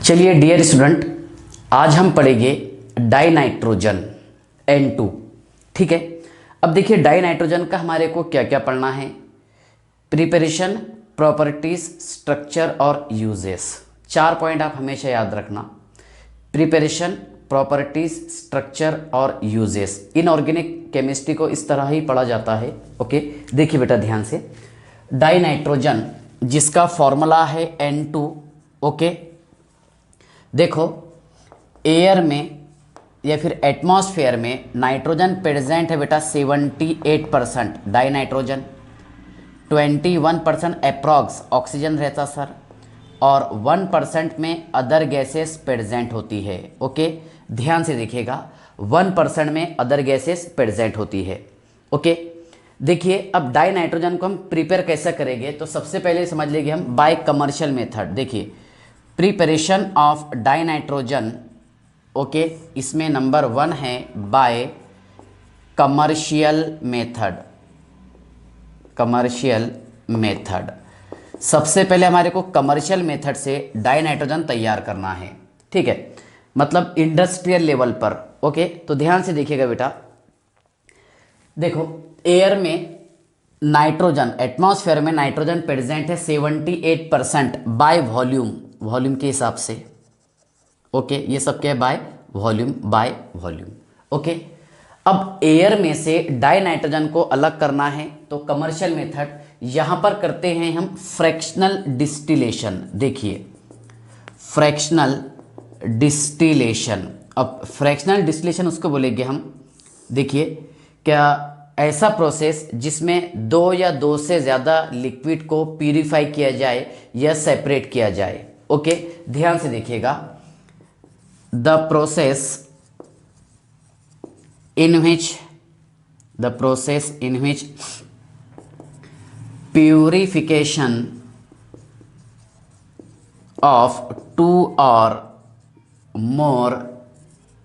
चलिए dear student, आज हम पढ़ेंगे डाई नाइट्रोजन N2। ठीक है। अब देखिए डाई नाइट्रोजन का हमारे को क्या क्या पढ़ना है। प्रिपरेशन, प्रॉपर्टीज, स्ट्रक्चर और यूजेस। 4 पॉइंट आप हमेशा याद रखना। प्रिपरेशन, प्रॉपर्टीज, स्ट्रक्चर और यूजेस। इनऑर्गेनिक केमिस्ट्री को इस तरह ही पढ़ा जाता है। ओके, देखिए बेटा ध्यान से। डाई नाइट्रोजन जिसका फॉर्मूला है N2। ओके, देखो एयर में या फिर एटमॉस्फेयर में नाइट्रोजन प्रेजेंट है बेटा 78% डाई नाइट्रोजन, 21% अप्रॉक्स ऑक्सीजन रहता सर, और 1% में अदर गैसेस प्रेजेंट होती है। ओके, ध्यान से देखिएगा, 1% में अदर गैसेस प्रेजेंट होती है। ओके, देखिए अब डाई नाइट्रोजन को हम प्रिपेयर कैसे करेंगे, तो सबसे पहले समझ लेंगे हम बाय कमर्शियल मेथड। देखिए preparation of die nitrogen, okay, इसमें नंबर 1 है bye commercial method. Commercial method, सबसे पहले हमारे को कमर्शियल मेथड से डाई नाइट्रोजन तैयार करना है। ठीक है, मतलब इंडस्ट्रियल लेवल पर। ओके, तो ध्यान से देखिएगा बेटा। देखो एयर में नाइट्रोजन, एटमॉस्फेयर में नाइट्रोजन प्रेजेंट है 78% बाय वॉल्यूम, वॉल्यूम के हिसाब से। ओके, ये सब क्या है, by volume, by volume. Okay, अब एयर में से डाई नाइट्रोजन को अलग करना है तो कमर्शियल मेथड यहां पर करते हैं हम फ्रैक्शनल डिस्टिलेशन। देखिए फ्रैक्शनल डिस्टिलेशन, अब फ्रैक्शनल डिस्टिलेशन उसको बोलेंगे हम। देखिए क्या ऐसा प्रोसेस जिसमें 2 या 2 से ज़्यादा लिक्विड को प्यूरिफाई किया जाए या सेपरेट किया जाए। ओके, ध्यान से देखिएगा। The process in which purification of 2 और मोर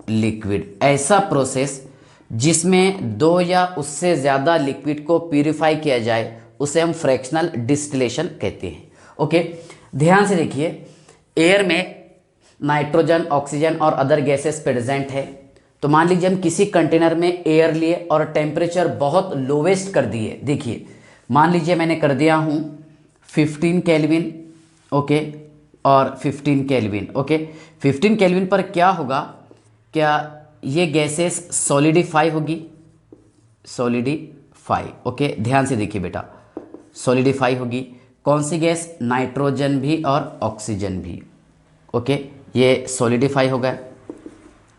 लिक्विड, ऐसा प्रोसेस जिसमें 2 या उससे ज़्यादा लिक्विड को प्यूरिफाई किया जाए उसे हम फ्रैक्शनल डिस्टिलेशन कहते हैं। ओके, ध्यान से देखिए, एयर में नाइट्रोजन, ऑक्सीजन और अदर गैसेस प्रेजेंट है। तो मान लीजिए हम किसी कंटेनर में एयर लिए और टेम्परेचर बहुत लोवेस्ट कर दिए। देखिए मान लीजिए मैंने कर दिया हूँ 15 केल्विन, ओके, और 15 केल्विन। ओके, 15 केल्विन पर क्या होगा, क्या ये गैसेस सॉलिडिफाई होगी, सॉलिडिफाई। ओके, ध्यान से देखिए बेटा, सॉलिडिफाई होगी। कौन सी गैस, नाइट्रोजन भी और ऑक्सीजन भी। ओके, ये सॉलिडिफाई होगा,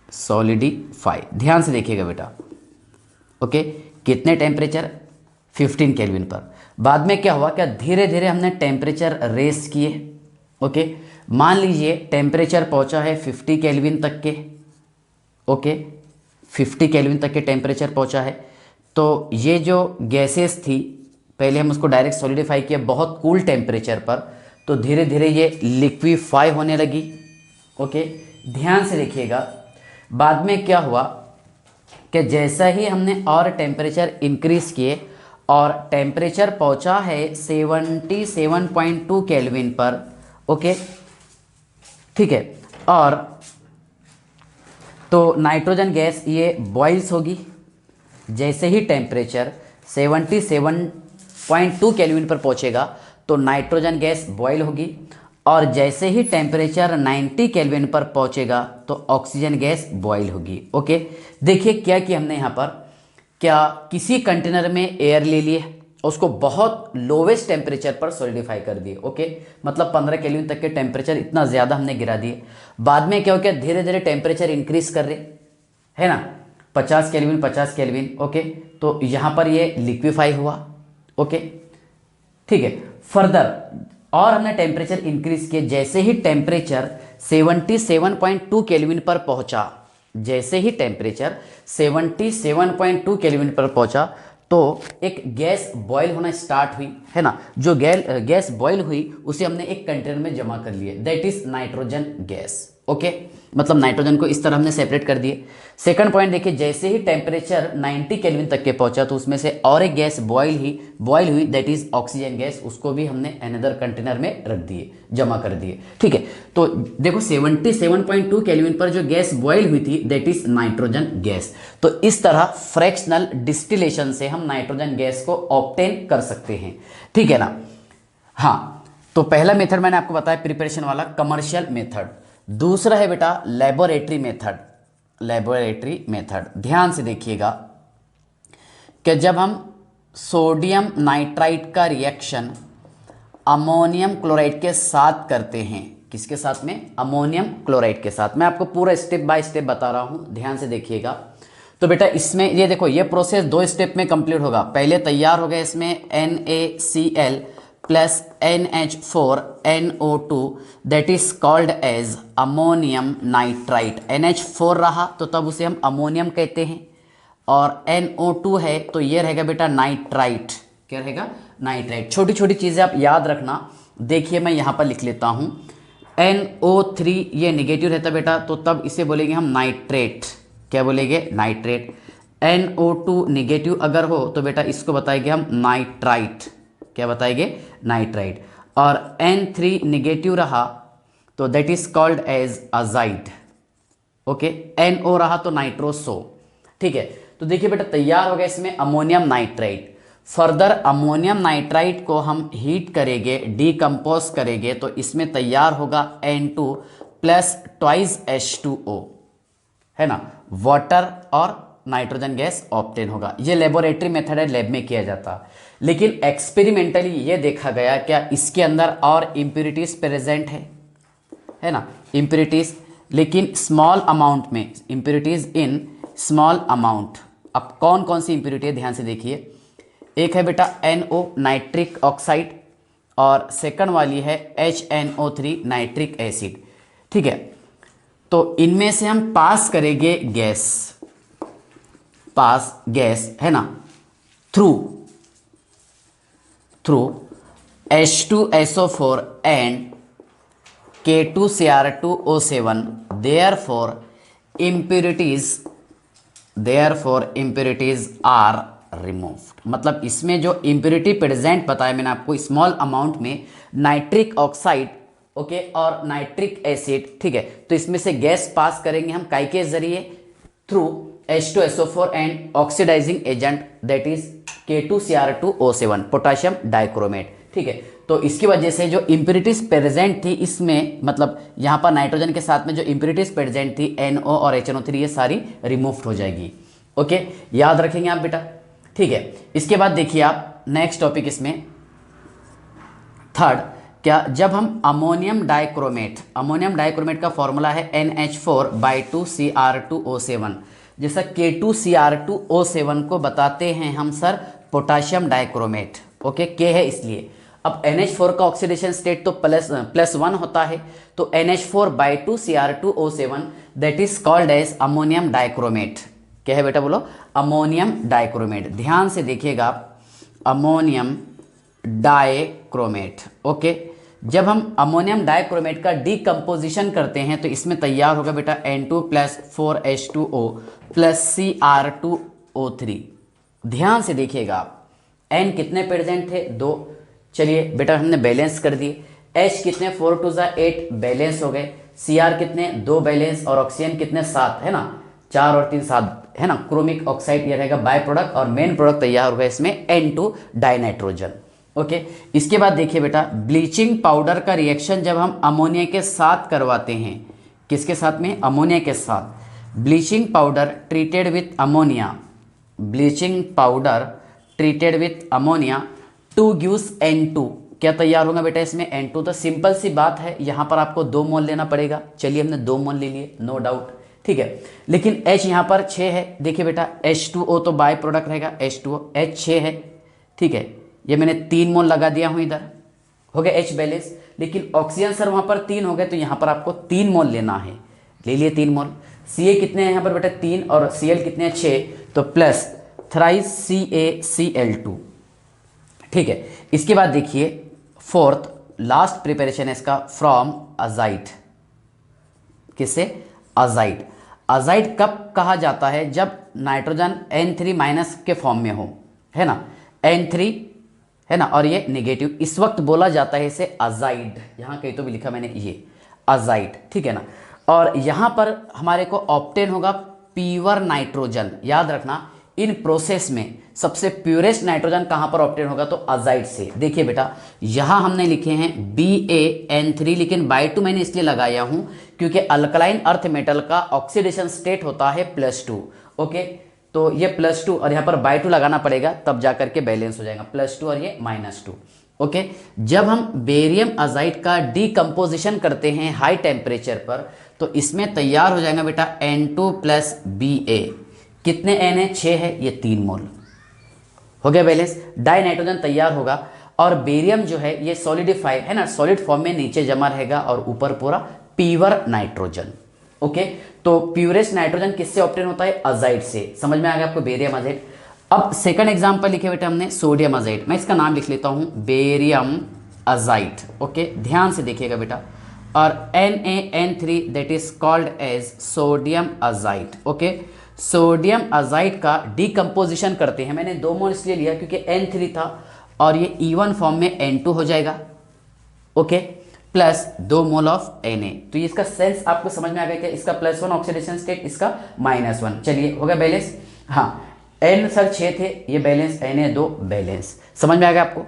सॉलिडिफाई। ध्यान से देखिएगा बेटा। ओके, कितने टेम्परेचर, 15 केल्विन पर। बाद में क्या हुआ, क्या धीरे धीरे हमने टेम्परेचर रेस किए। ओके, मान लीजिए टेम्परेचर पहुंचा है 50 केल्विन तक के। ओके, 50 केल्विन तक के टेम्परेचर पहुंचा है। तो ये जो गैसेस थी पहले हम उसको डायरेक्ट सॉलिडिफाई किया बहुत कूल टेम्परेचर पर, तो धीरे धीरे ये लिक्विफाई होने लगी। ओके, ध्यान से देखिएगा। बाद में क्या हुआ कि जैसा ही हमने और टेम्परेचर इंक्रीज किए और टेम्परेचर पहुंचा है 77.2 केल्विन पर। ओके, ठीक है, और तो नाइट्रोजन गैस ये बॉइल्स होगी। जैसे ही टेम्परेचर 77.2 केल्विन पर पहुंचेगा तो नाइट्रोजन गैस बॉयल होगी, और जैसे ही टेम्परेचर 90 केल्विन पर पहुंचेगा तो ऑक्सीजन गैस बॉयल होगी। ओके, देखिए क्या किया हमने यहाँ पर, क्या किसी कंटेनर में एयर ले लिए, उसको बहुत लोवेस्ट टेम्परेचर पर सॉलिडिफाई कर दिए। ओके, मतलब 15 केल्विन तक के टेम्परेचर इतना ज़्यादा हमने गिरा दिए। बाद में क्या हो गया, धीरे धीरे टेम्परेचर इंक्रीज कर रहे है ना, 50 केल्विन 50 केल्विन। ओके, तो यहाँ पर ये लिक्विफाई हुआ। ओके, ठीक है, फर्दर और हमने टेम्परेचर इंक्रीज किए। जैसे ही टेम्परेचर 77.2 केल्विन पर पहुंचा, जैसे ही टेम्परेचर 77.2 केल्विन पर पहुंचा तो एक गैस बॉयल होना स्टार्ट हुई, है ना। जो गैस बॉयल हुई उसे हमने एक कंटेनर में जमा कर लिया, that is nitrogen gas. Okay, मतलब नाइट्रोजन को इस तरह हमने सेपरेट कर दिए। सेकंड पॉइंट देखिए, जैसे ही टेम्परेचर 90 केल्विन तक के पहुंचा तो उसमें से और एक गैस बॉयल हुई दैट इज ऑक्सीजन गैस, उसको भी हमने अनदर कंटेनर में रख दिए, जमा कर दिए। ठीक है, तो देखो 77.2 केल्विन पर जो गैस बॉयल हुई थी दैट इज नाइट्रोजन गैस। तो इस तरह फ्रैक्शनल डिस्टिलेशन से हम नाइट्रोजन गैस को ऑब्टेन कर सकते हैं। ठीक है ना। हाँ, तो पहला मेथड मैंने आपको बताया प्रिपरेशन वाला, कमर्शियल मेथड। दूसरा है बेटा लेबोरेटरी मेथड। लेबोरेटरी मेथड ध्यान से देखिएगा कि जब हम सोडियम नाइट्राइट का रिएक्शन अमोनियम क्लोराइड के साथ करते हैं, किसके साथ में? अमोनियम क्लोराइड के साथ। मैं आपको पूरा स्टेप बाय स्टेप बता रहा हूं, ध्यान से देखिएगा। तो बेटा इसमें ये देखो, ये प्रोसेस 2 स्टेप में कंप्लीट होगा। पहले तैयार हो गया इसमें NaCl plus NH4NO2 that is called as ammonium nitrite. NH4 रहा तो तब उसे हम अमोनियम कहते हैं, और NO2 है तो ये रहेगा बेटा नाइट्राइट। क्या रहेगा? नाइट्राइट। छोटी छोटी चीज़ें आप याद रखना। देखिए मैं यहाँ पर लिख लेता हूँ, NO3 ये निगेटिव रहता बेटा, तो तब इसे बोलेंगे हम नाइट्रेट। क्या बोलेंगे? नाइट्रेट। NO2 निगेटिव अगर हो तो बेटा इसको बताएंगे हम नाइट्राइट। क्या बताएंगे? नाइट्राइट। और N3 निगेटिव रहा तो that is called as azide. Okay, NO रहा तो नाइट्रोसो। ठीक है, तो देखिए बेटा तैयार हो गया इसमें ammonium nitrite. Further ammonium nitrite को हम हीट करेंगे, डीकम्पोज करेंगे, तो इसमें तैयार होगा N2 प्लस ट्वाइस H2O, है ना, वाटर और नाइट्रोजन गैस ऑब्टेन होगा। ये लेबोरेटरी मेथड है, लैब में किया जाता। लेकिन एक्सपेरिमेंटली ये देखा गया क्या इसके अंदर और इम्प्यूरिटीज प्रेजेंट है ना, इम्प्यूरिटीज, लेकिन स्मॉल अमाउंट में, इम्प्यूरिटीज इन स्मॉल अमाउंट। अब कौन कौन सी इम्प्यूरिटी है ध्यान से देखिए। एक है बेटा NO नाइट्रिक ऑक्साइड, और सेकंड वाली है HNO3 नाइट्रिक एसिड। ठीक है, तो इनमें से हम पास करेंगे गैस, पास गैस है ना, through H2SO4 and K2Cr2O7, therefore impurities are removed. मतलब इसमें जो इम्प्योरिटी प्रेजेंट बताया मैंने आपको स्मॉल अमाउंट में, नाइट्रिक ऑक्साइड, ओके, और नाइट्रिक एसिड। ठीक है, तो इसमें से गैस पास करेंगे हम काई के जरिए? Through H2SO4 and oxidising agent that is K2Cr2O7 potassium dichromate. ठीक है, तो इसकी वजह से जो इम्प्योरिटीज प्रेजेंट थी इसमें, मतलब यहाँ पर नाइट्रोजन के साथ में जो इम्प्योरिटीज प्रेजेंट थी NO और HNO3, ये सारी रिमूव हो जाएगी। ओके, याद रखेंगे आप बेटा। ठीक है, इसके बाद देखिए आप नेक्स्ट टॉपिक इसमें थर्ड, क्या जब हम अमोनियम डाइक्रोमेट का फॉर्मूला है NH4/2Cr2O7, जैसा K2Cr2O7 को बताते हैं हम sir potassium dichromate. Okay, K है इसलिए। अब NH4 का ऑक्सीडेशन स्टेट तो +1 होता है, तो NH4/2Cr2O7 that is called as ammonium dichromate. क्या है बेटा? बोलो, अमोनियम डाइक्रोमेट। ध्यान से देखिएगा, अमोनियम डाइक्रोमेट। ओके, जब हम अमोनियम डाइक्रोमेट का डीकम्पोजिशन करते हैं तो इसमें तैयार होगा बेटा N2 plus 4H2O plus Cr2O3। ध्यान से देखिएगा, N कितने प्रेजेंट थे? 2। चलिए बेटा हमने बैलेंस कर दिए। H कितने? 4 2 8 बैलेंस हो गए। Cr कितने? 2 बैलेंस, और ऑक्सीजन कितने? 7, है ना, 4 और 3 7, है ना। क्रोमिक ऑक्साइड ये रहेगा बाय प्रोडक्ट, और मेन प्रोडक्ट तैयार होगा इसमें N2 डाइनाइट्रोजन। ओके, इसके बाद देखिए बेटा ब्लीचिंग पाउडर का रिएक्शन जब हम अमोनिया के साथ करवाते हैं, किसके साथ में? अमोनिया के साथ। Bleaching powder treated with ammonia, bleaching powder treated with ammonia 2 gives N2। क्या तैयार होगा बेटा इसमें? N2। तो सिंपल सी बात है, यहाँ पर आपको 2 मोल लेना पड़ेगा। चलिए हमने 2 मोल ले लिए, नो डाउट। ठीक है, लेकिन H यहाँ पर 6 है। देखिए बेटा H2O तो बाय प्रोडक्ट रहेगा, H2O, H 6 है। ठीक है, ये मैंने 3 मोल लगा दिया हूँ, इधर हो गया H बैलेंस। लेकिन ऑक्सीजन सर वहाँ पर 3 हो गए, तो यहाँ पर आपको 3 मोल लेना है, ले लिए 3 मोल। Ca कितने हैं यहाँ पर बेटा? 3, और Cl कितने हैं? 6, तो प्लस थ्राइस CaCl2। ठीक है, इसके बाद देखिए फोर्थ लास्ट प्रिपरेशन है इसका, फ्रॉम अजाइट। किससे? अजाइड। अजाइड कब कहा जाता है? जब नाइट्रोजन N3- के फॉर्म में हो, है ना, N3 है ना, और ये नेगेटिव, इस वक्त बोला जाता है इसे अजाइड। यहाँ कहीं तो भी लिखा मैंने ये अजाइड, ठीक है ना। और यहाँ पर हमारे को ऑब्टेन होगा प्योर नाइट्रोजन। याद रखना, इन प्रोसेस में सबसे प्योरेस्ट नाइट्रोजन कहाँ पर ऑब्टेन होगा? तो अजाइड से। देखिए बेटा, यहाँ हमने लिखे हैं BaN3, लेकिन बाय 2 मैंने इसलिए लगाया हूँ क्योंकि अल्कलाइन अर्थ मेटल का ऑक्सीडेशन स्टेट होता है +2। ओके, तो ये +2 और यहाँ पर बाय 2 लगाना पड़ेगा, तब जाकर के बैलेंस हो जाएगा, +2 और ये -2। ओके, जब हम बेरियम अजाइड का डीकम्पोजिशन करते हैं हाई टेम्परेचर पर, तो इसमें तैयार हो जाएगा बेटा N2 + Ba। कितने N है? 6 है, ये 3 मोल हो गया बैलेंस। डाई नाइट्रोजन तैयार होगा और बेरियम जो है ये सॉलिडिफाई है ना, सॉलिड फॉर्म में नीचे जमा रहेगा और ऊपर पूरा प्योर नाइट्रोजन। ओके, तो प्योरेस्ट नाइट्रोजन किससे ऑब्टेन होता है? अजाइड से। समझ में आ गया आपको बेरियम अजाइड। अब सेकंड एग्जांपल लिखे बेटा हमने सोडियम अजाइड। मैं इसका नाम लिख लेता हूं बेरियम अजाइड। ओके, ध्यान से देखिएगा बेटा, और NaN3 that is called as sodium azide. Okay, sodium azide का डीकम्पोजिशन करते हैं। मैंने 2 मोल इसलिए लिया क्योंकि N3 था और ये E1 फॉर्म में N2 हो जाएगा। Okay, plus 2 mole of Na। तो ये इसका सेंस आपको समझ में आ गया क्या? इसका +1 ऑक्सीडेशन स्टेट, इसका -1। चलिए हो गया बैलेंस। हाँ, N सर 6 थे, ये बैलेंस, Na 2 बैलेंस। समझ में आ गया आपको?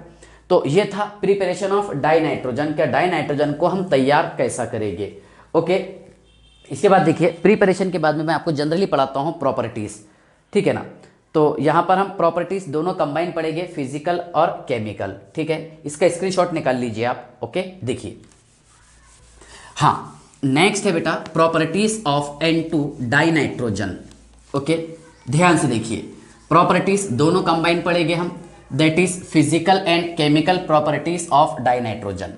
तो ये था प्रिपरेशन ऑफ डाई नाइट्रोजन। क्या डाई नाइट्रोजन को हम तैयार कैसा करेंगे? ओके, इसके बाद देखिए प्रिपरेशन के बाद में मैं आपको जनरली पढ़ाता हूँ प्रॉपर्टीज, ठीक है ना। तो यहाँ पर हम प्रॉपर्टीज दोनों कंबाइन पढ़ेंगे, फिजिकल और केमिकल, ठीक है। इसका स्क्रीनशॉट निकाल लीजिए आप। ओके, देखिए, हाँ, नेक्स्ट है बेटा properties of N2 die nitrogen. Okay, ध्यान से देखिए, प्रॉपर्टीज दोनों कंबाइन पढ़ेंगे हम, that is physical and chemical properties of die nitrogen.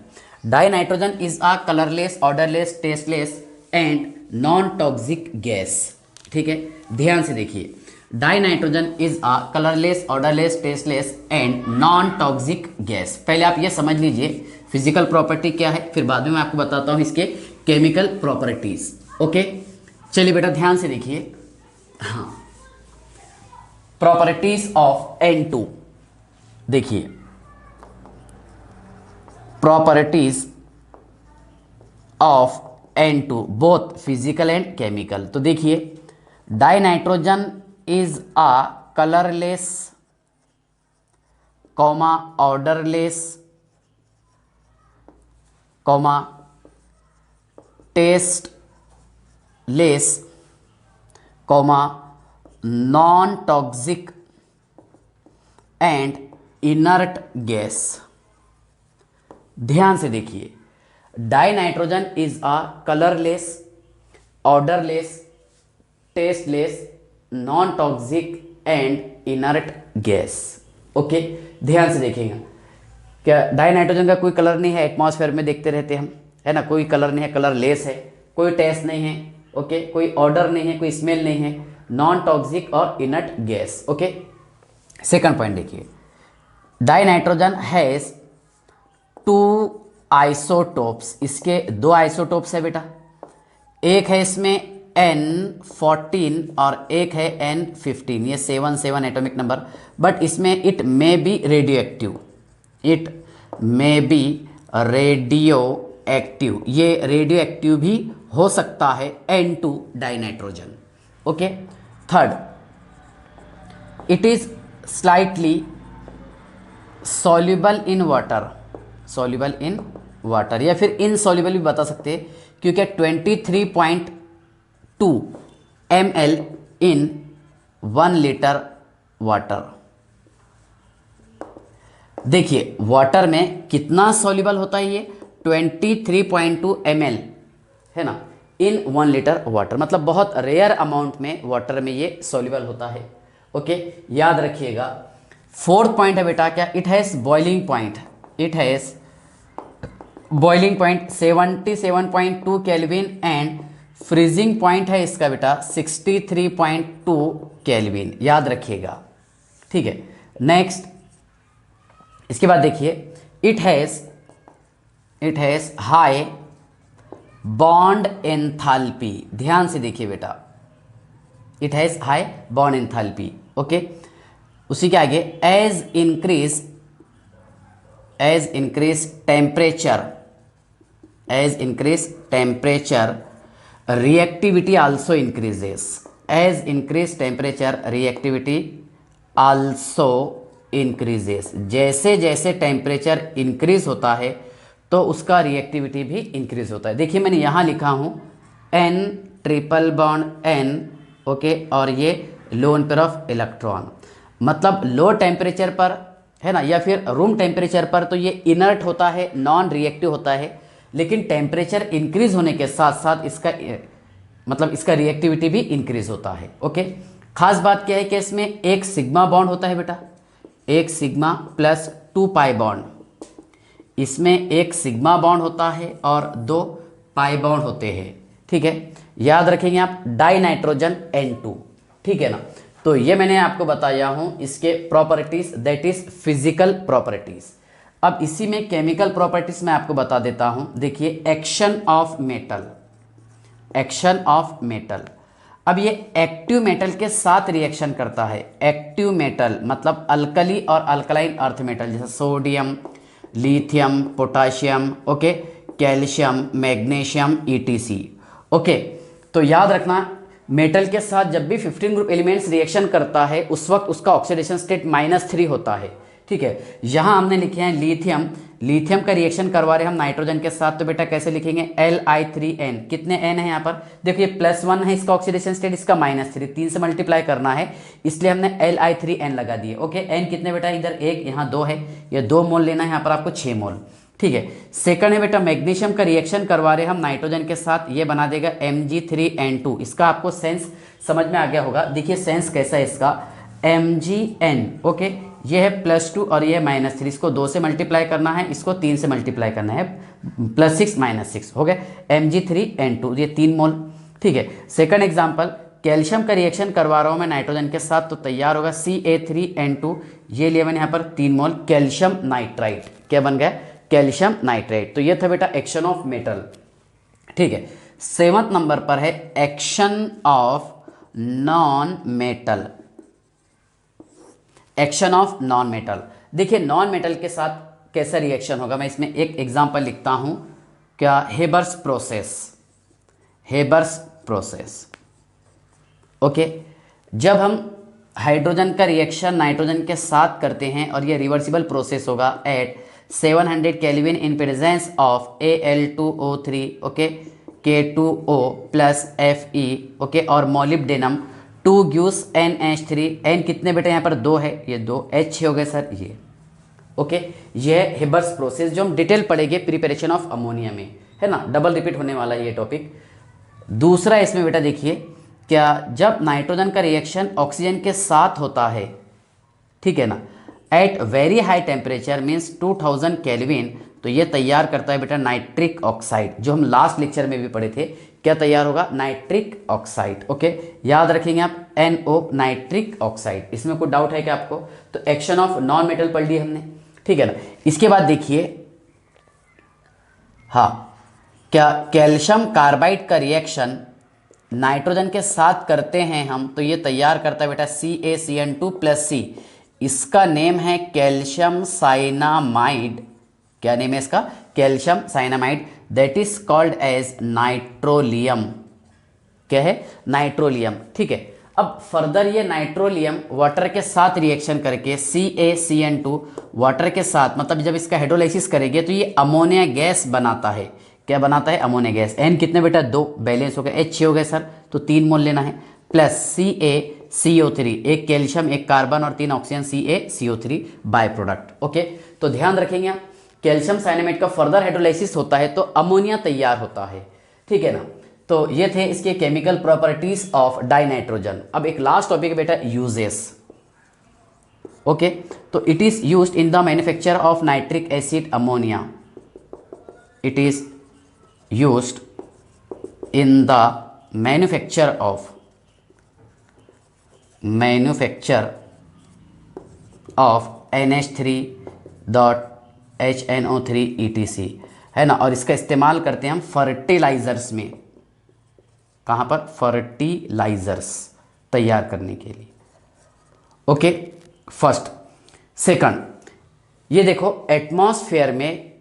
Die nitrogen is a colourless, odourless, tasteless and non toxic gas, ठीक है। ध्यान से देखिए, die nitrogen is a colourless, odourless, tasteless and non toxic gas. पहले आप ये समझ लीजिए फिजिकल प्रॉपर्टी क्या है, फिर बाद में मैं आपको बताता हूँ इसके केमिकल प्रॉपर्टीज। ओके, चलिए बेटा ध्यान से देखिए, हाँ, प्रॉपर्टीज ऑफ N2 देखिए, properties of N2 both physical and chemical. तो देखिए, die nitrogen is a colourless, comma odourless, comma tasteless, comma non toxic and inert gas. ध्यान से देखिए, die nitrogen is a colourless, odourless, tasteless, non toxic and inert gas. Okay, ध्यान से देखिएगा, क्या die nitrogen का कोई कलर नहीं है? एटमॉस्फेयर में देखते रहते हम, है ना, कोई कलर नहीं है, कलरलेस है, कोई टेस्ट नहीं है, ओके, कोई ऑर्डर नहीं है, कोई स्मेल नहीं है, नॉन टॉक्सिक और inert gas. Okay, second point देखिए, डाई नाइट्रोजन हैज 2 आइसोटोप्स। इसके 2 आइसोटोप्स है बेटा, एक है इसमें N14 और एक है N15, ये 7 एटॉमिक नंबर, बट इसमें it may be radio active, it may be radio active, ये रेडियो एक्टिव भी हो सकता है N2 die nitrogen. Okay, third, it is slightly soluble in water, soluble in water, या फिर इनसॉल्युबल भी बता सकते हैं, क्योंकि 23.2 ml इन 1 लीटर वाटर। देखिए, वाटर में कितना सॉल्युबल होता है? ये 23.2 ml है ना, इन 1 लीटर वाटर, मतलब बहुत रेयर अमाउंट में वाटर में ये सॉल्युबल होता है। ओके, याद रखिएगा। फोर्थ पॉइंट है बेटा क्या? It has boiling point, it has boiling point 77.2 kelvin and freezing point है इसका बेटा 63.2 केल्विन, याद रखिएगा, ठीक है। नेक्स्ट, इसके बाद देखिए, it has high bond enthalpy, ध्यान से देखिए बेटा, it has high bond enthalpy. Okay, उसी के आगे as increase temperature reactivity also increases, as increased temperature reactivity also increases, जैसे जैसे टेम्परेचर इंक्रीज होता है तो उसका रिएक्टिविटी भी इंक्रीज होता है। देखिए मैंने यहाँ लिखा हूँ N triple bond N, okay, और ये लोन पेयर ऑफ इलेक्ट्रॉन, मतलब लो टेम्परेचर पर है ना, या फिर रूम टेम्परेचर पर तो ये इनर्ट होता है, नॉन रिएक्टिव होता है, लेकिन टेम्परेचर इंक्रीज होने के साथ साथ इसका मतलब इसका रिएक्टिविटी भी इंक्रीज होता है। ओके, खास बात क्या है कि इसमें एक सिग्मा बॉन्ड होता है बेटा, एक सिग्मा प्लस 2 पाई बॉन्ड, इसमें एक सिग्मा बॉन्ड होता है और 2 पाई बॉन्ड होते हैं। ठीक है, याद रखेंगे आप, डाई नाइट्रोजन N2, ठीक है ना। तो ये मैंने आपको बताया हूँ इसके properties, that is physical properties. अब इसी में केमिकल प्रॉपर्टीज मैं आपको बता देता हूँ। देखिए एक्शन ऑफ मेटल, अब ये एक्टिव मेटल के साथ रिएक्शन करता है। एक्टिव मेटल मतलब अल्कली और अल्कलाइन अर्थ मेटल, जैसे sodium, lithium, potassium, okay, calcium, magnesium, ETC। Okay, तो याद रखना मेटल के साथ जब भी 15 ग्रुप एलिमेंट्स रिएक्शन करता है उस वक्त उसका ऑक्सीडेशन स्टेट -3 होता है। ठीक है, यहाँ हमने लिखे हैं लिथियम का रिएक्शन करवा रहे हैं हम नाइट्रोजन के साथ, तो बेटा कैसे लिखेंगे, Li3n, कितने n है यहाँ पर, देखिए +1 है इसका ऑक्सीडेशन स्टेट, इसका -3, 3 से मल्टीप्लाई करना है इसलिए हमने Li3n लगा दिए। ओके, n कितने बेटा, इधर 1 यहाँ 2 है, ये 2 मोल लेना है यहाँ पर आपको 6 मोल। ठीक है, सेकंड है बेटा मैग्नीशियम का रिएक्शन करवा रहे हैं हम नाइट्रोजन के साथ, ये बना देगा Mg3n2, इसका आपको सेंस समझ में आ गया होगा। देखिए सेंस कैसा है इसका, Mgn, ओके, ये है +2 और ये है -3, इसको 2 से मल्टीप्लाई करना है, इसको 3 से मल्टीप्लाई करना है, +6 -6 हो गया Mg3n2, ये 3 मोल। ठीक है, सेकंड एग्जांपल, कैल्शियम का रिएक्शन करवा रहा हूँ मैं नाइट्रोजन के साथ, तो तैयार होगा Ca3n2, ये लिया मैंने यहाँ पर 3 मोल कैल्शियम नाइट्राइट, क्या बन गया, कैल्शियम नाइट्राइट। तो ये था बेटा एक्शन ऑफ मेटल। ठीक है, 7th नंबर पर है action of non metal. Action of non metal, देखिए नॉन मेटल के साथ कैसा रिएक्शन होगा, मैं इसमें एक एग्जांपल लिखता हूं, क्या, हेबर्स प्रोसेस। ओके, जब हम हाइड्रोजन का रिएक्शन नाइट्रोजन के साथ करते हैं और ये रिवर्सिबल प्रोसेस होगा at 700 kelvin in presence of Al2O3, okay, K2O plus Fe, okay, और मोलिब्डेनम 2 गिव्स NH3, N कितने बेटे यहाँ पर 2 है, ये 2 H हो गए सर ये। ओके, ये हेबर्स प्रोसेस जो हम डिटेल पढ़ेंगे प्रिपरेशन ऑफ अमोनिया में, है ना, डबल रिपीट होने वाला है ये टॉपिक। दूसरा इसमें बेटा देखिए, क्या, जब नाइट्रोजन का रिएक्शन ऑक्सीजन के साथ होता है, ठीक है ना, at very high temperature means 2000 kelvin, तो ये तैयार करता है बेटा नाइट्रिक ऑक्साइड, जो हम लास्ट लेक्चर में भी पढ़े थे, क्या तैयार होगा, नाइट्रिक ऑक्साइड। ओके, याद रखेंगे आप NO, नाइट्रिक ऑक्साइड, इसमें कोई डाउट है क्या आपको। तो एक्शन ऑफ नॉन मेटल पढ़ ली हमने, ठीक है ना। इसके बाद देखिए, हाँ, क्या कैल्शियम कार्बाइड का रिएक्शन नाइट्रोजन के साथ करते हैं हम, तो ये तैयार करता है बेटा CaCN2 + C, इसका नेम है कैल्शियम साइनामाइड। क्या नेम है इसका, calcium cyanamide, that is called as nitrolim. क्या है, नाइट्रोलियम। ठीक है, अब फर्दर ये नाइट्रोलियम वाटर के साथ रिएक्शन करके CaCN2 वाटर के साथ, मतलब जब इसका हाइड्रोलाइसिस करेंगे तो ये अमोनिया गैस बनाता है। क्या बनाता है, अमोनिया गैस। N कितने बेटा, 2, बैलेंस हो गया, H हो गए सर, तो 3 मोल लेना है, प्लस CaCO3, एक कैल्शियम एक कार्बन और 3 oxygen, CaCO3 by product. Okay, तो ध्यान रखेंगे आप, कैल्शियम साइनामाइड का फर्दर हाइड्रोलाइसिस होता है तो अमोनिया तैयार होता है। ठीक है ना, तो ये थे इसके केमिकल प्रॉपर्टीज ऑफ डाइनाइट्रोजन। अब एक लास्ट टॉपिक है बेटा, यूजेस। ओके, तो it is used in the manufacture of nitric acid ammonia, it is used in the manufacture of NH3 HNO3 etc, है ना, और इसका इस्तेमाल करते हैं हम फर्टिलाइजर्स में। कहाँ पर? फर्टिलाइजर्स तैयार करने के लिए। Okay, first. सेकंड, ये देखो एटमॉस्फेयर में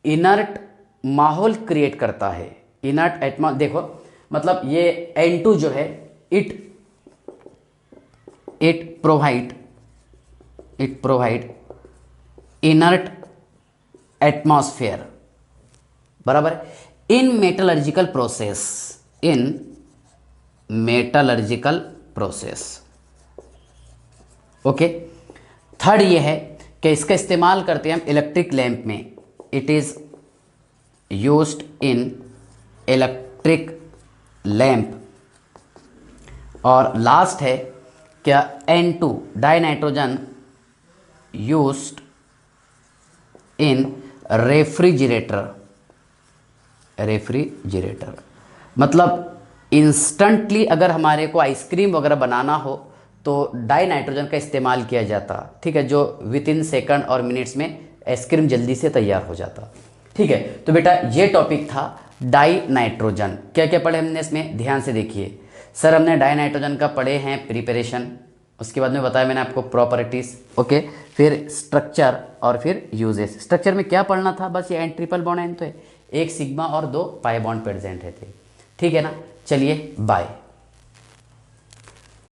इनर्ट माहौल क्रिएट करता है। इनर्ट एटमॉस, देखो मतलब ये N2 जो है इट प्रोवाइड इनर्ट एटमॉस्फेयर, बराबर। इन मेटलर्जिकल प्रोसेस, ओके। थर्ड ये है कि इसका इस्तेमाल करते हैं हम इलेक्ट्रिक लैंप में। It is used in electric lamp. और लास्ट है क्या? N2 dinitrogen used in refrigerator. मतलब इंस्टेंटली अगर हमारे को आइसक्रीम वगैरह बनाना हो तो डाई नाइट्रोजन का इस्तेमाल किया जाता, ठीक है, जो विद इन सेकंड और मिनट्स में आइसक्रीम जल्दी से तैयार हो जाता। ठीक है, तो बेटा ये टॉपिक था डाई नाइट्रोजन। क्या क्या पढ़े हमने इसमें? ध्यान से देखिए सर, हमने डाई नाइट्रोजन का पढ़े हैं प्रिपरेशन, उसके बाद में बताया मैंने आपको प्रॉपर्टीज, ओके, फिर स्ट्रक्चर और फिर यूजेस। स्ट्रक्चर में क्या पढ़ना था? बस ये एन ट्रिपल बॉन्ड एन तो है, एक सिग्मा और 2 पाई बॉन्ड प्रेजेंट है थे। ठीक है ना, चलिए बाय।